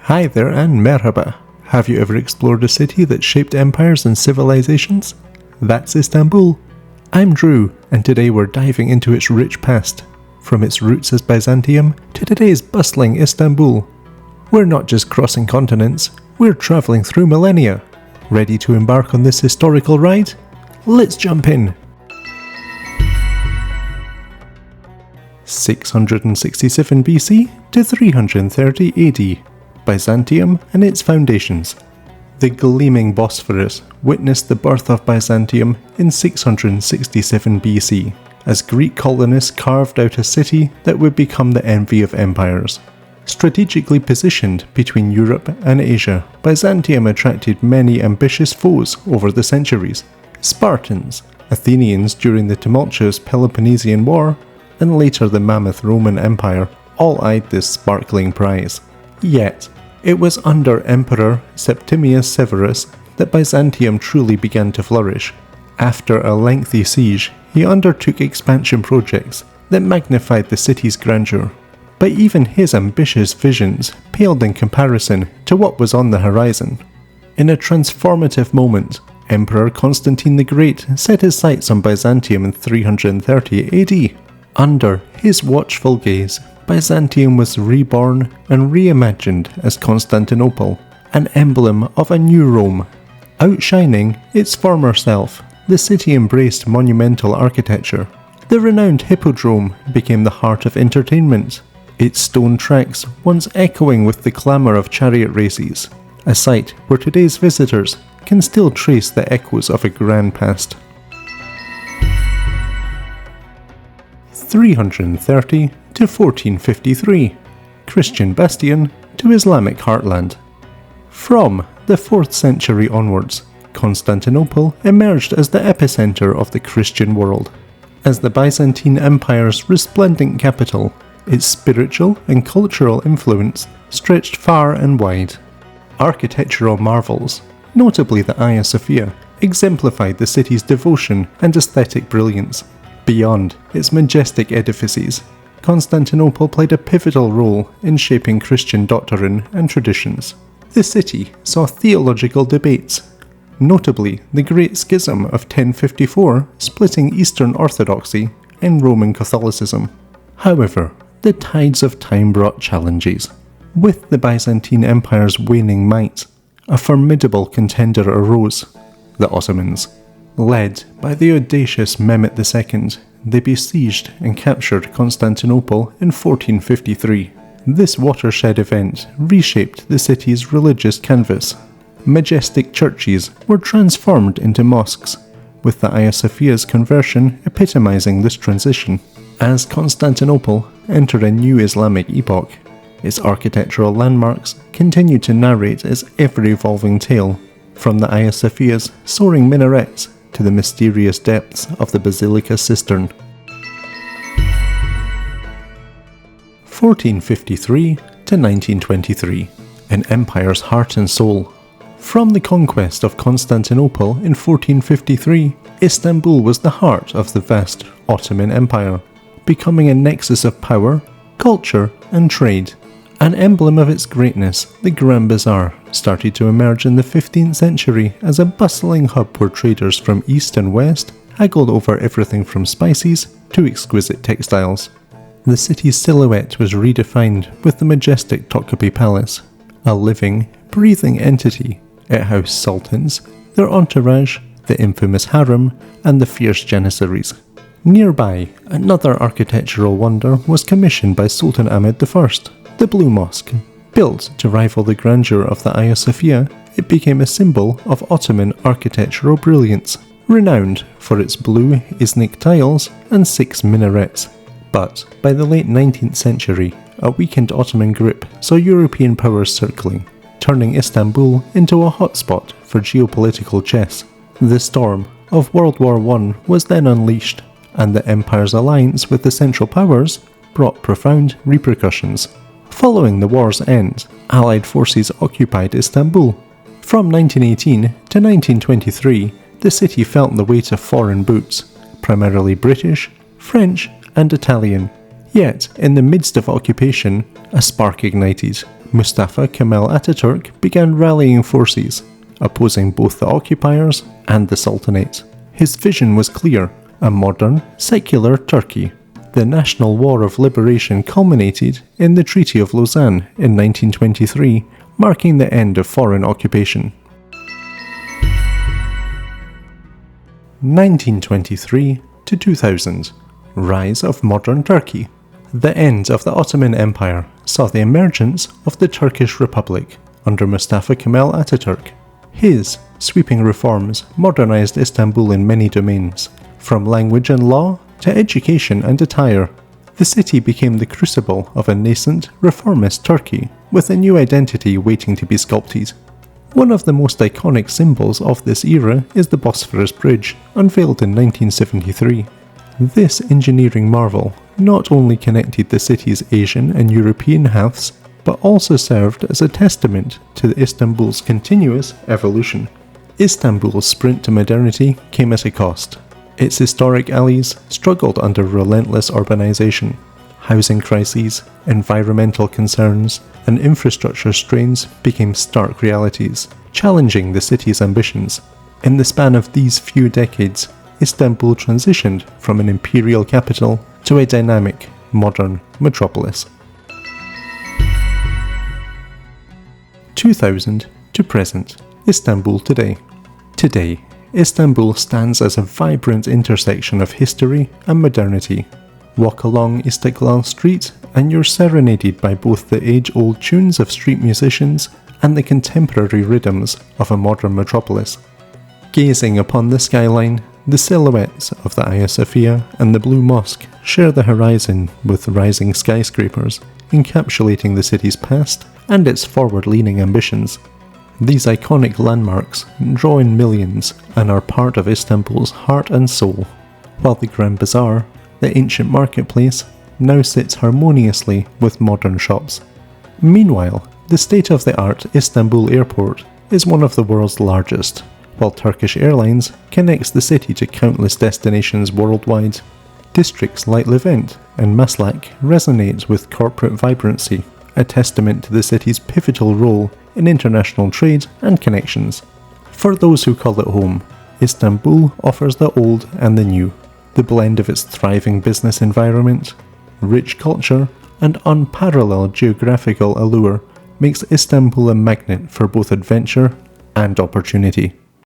Hi there and merhaba. Have you ever explored a city that shaped empires and civilizations? That's Istanbul. I'm Drew, and today we're diving into its rich past, from its roots as Byzantium to today's bustling Istanbul. We're not just crossing continents, we're travelling through millennia. Ready to embark on this historical ride? Let's jump in! 667 BC to 330 AD, Byzantium and its foundations. The gleaming Bosporus witnessed the birth of Byzantium in 667 BC, as Greek colonists carved out a city that would become the envy of empires. Strategically positioned between Europe and Asia, Byzantium attracted many ambitious foes over the centuries. Spartans, Athenians during the tumultuous Peloponnesian War, and later the mammoth Roman Empire all eyed this sparkling prize. Yet, it was under Emperor Septimius Severus that Byzantium truly began to flourish. After a lengthy siege, he undertook expansion projects that magnified the city's grandeur. But even his ambitious visions paled in comparison to what was on the horizon. In a transformative moment, Emperor Constantine the Great set his sights on Byzantium in 330 AD. Under his watchful gaze, Byzantium was reborn and reimagined as Constantinople, an emblem of a new Rome. Outshining its former self, the city embraced monumental architecture. The renowned Hippodrome became the heart of entertainment, its stone tracks once echoing with the clamour of chariot races, a site where today's visitors can still trace the echoes of a grand past. 330 to 1453, Christian Bastion to Islamic Heartland. From the 4th century onwards, Constantinople emerged as the epicenter of the Christian world. As the Byzantine Empire's resplendent capital, its spiritual and cultural influence stretched far and wide. Architectural marvels, notably the Hagia Sophia, exemplified the city's devotion and aesthetic brilliance. Beyond its majestic edifices, Constantinople played a pivotal role in shaping Christian doctrine and traditions. The city saw theological debates, notably the Great Schism of 1054 splitting Eastern Orthodoxy and Roman Catholicism. However, the tides of time brought challenges. With the Byzantine Empire's waning might, a formidable contender arose, the Ottomans. Led by the audacious Mehmet II, they besieged and captured Constantinople in 1453. This watershed event reshaped the city's religious canvas. Majestic churches were transformed into mosques, with the Hagia Sophia's conversion epitomizing this transition. As Constantinople entered a new Islamic epoch, its architectural landmarks continued to narrate its ever-evolving tale, from the Hagia Sophia's soaring minarets to the mysterious depths of the Basilica cistern. 1453 to 1923, an empire's heart and soul. From the conquest of Constantinople in 1453, Istanbul was the heart of the vast Ottoman Empire, becoming a nexus of power, culture, and trade. An emblem of its greatness, the Grand Bazaar started to emerge in the 15th century as a bustling hub where traders from east and west haggled over everything from spices to exquisite textiles. The city's silhouette was redefined with the majestic Topkapi Palace, a living, breathing entity. It housed sultans, their entourage, the infamous harem, and the fierce janissaries. Nearby, another architectural wonder was commissioned by Sultan Ahmed I, the Blue Mosque. Built to rival the grandeur of the Hagia Sophia, it became a symbol of Ottoman architectural brilliance, renowned for its blue Islamic tiles and 6 minarets. But by the late 19th century, a weakened Ottoman grip saw European powers circling, turning Istanbul into a hotspot for geopolitical chess. The storm of World War I was then unleashed, and the empire's alliance with the Central Powers brought profound repercussions. Following the war's end, Allied forces occupied Istanbul. From 1918 to 1923, the city felt the weight of foreign boots, primarily British, French, and Italian. Yet, in the midst of occupation, a spark ignited. Mustafa Kemal Ataturk began rallying forces, opposing both the occupiers and the Sultanate. His vision was clear: a modern, secular Turkey. The National War of Liberation culminated in the Treaty of Lausanne in 1923, marking the end of foreign occupation. 1923 to 2000. Rise of modern Turkey. The end of the Ottoman Empire saw the emergence of the Turkish Republic under Mustafa Kemal Ataturk. His sweeping reforms modernized Istanbul in many domains, from language and law to education and attire. The city became the crucible of a nascent, reformist Turkey, with a new identity waiting to be sculpted. One of the most iconic symbols of this era is the Bosporus Bridge, unveiled in 1973. This engineering marvel not only connected the city's Asian and European halves, but also served as a testament to Istanbul's continuous evolution. Istanbul's sprint to modernity came at a cost. Its historic alleys struggled under relentless urbanization. Housing crises, environmental concerns, and infrastructure strains became stark realities, challenging the city's ambitions. In the span of these few decades, Istanbul transitioned from an imperial capital to a dynamic, modern metropolis. 2000 to present. Istanbul Today. Today, Istanbul stands as a vibrant intersection of history and modernity. Walk along Istiklal Street and you're serenaded by both the age-old tunes of street musicians and the contemporary rhythms of a modern metropolis. Gazing upon the skyline, the silhouettes of the Hagia Sophia and the Blue Mosque share the horizon with rising skyscrapers, encapsulating the city's past and its forward-leaning ambitions. These iconic landmarks draw in millions and are part of Istanbul's heart and soul, while the Grand Bazaar, the ancient marketplace, now sits harmoniously with modern shops. Meanwhile, the state-of-the-art Istanbul airport is one of the world's largest, while Turkish Airlines connects the city to countless destinations worldwide. Districts like Levent and Maslak resonate with corporate vibrancy, a testament to the city's pivotal role in international trade and connections. For those who call it home, Istanbul offers the old and the new. The blend of its thriving business environment, rich culture, and unparalleled geographical allure makes Istanbul a magnet for both adventure and opportunity.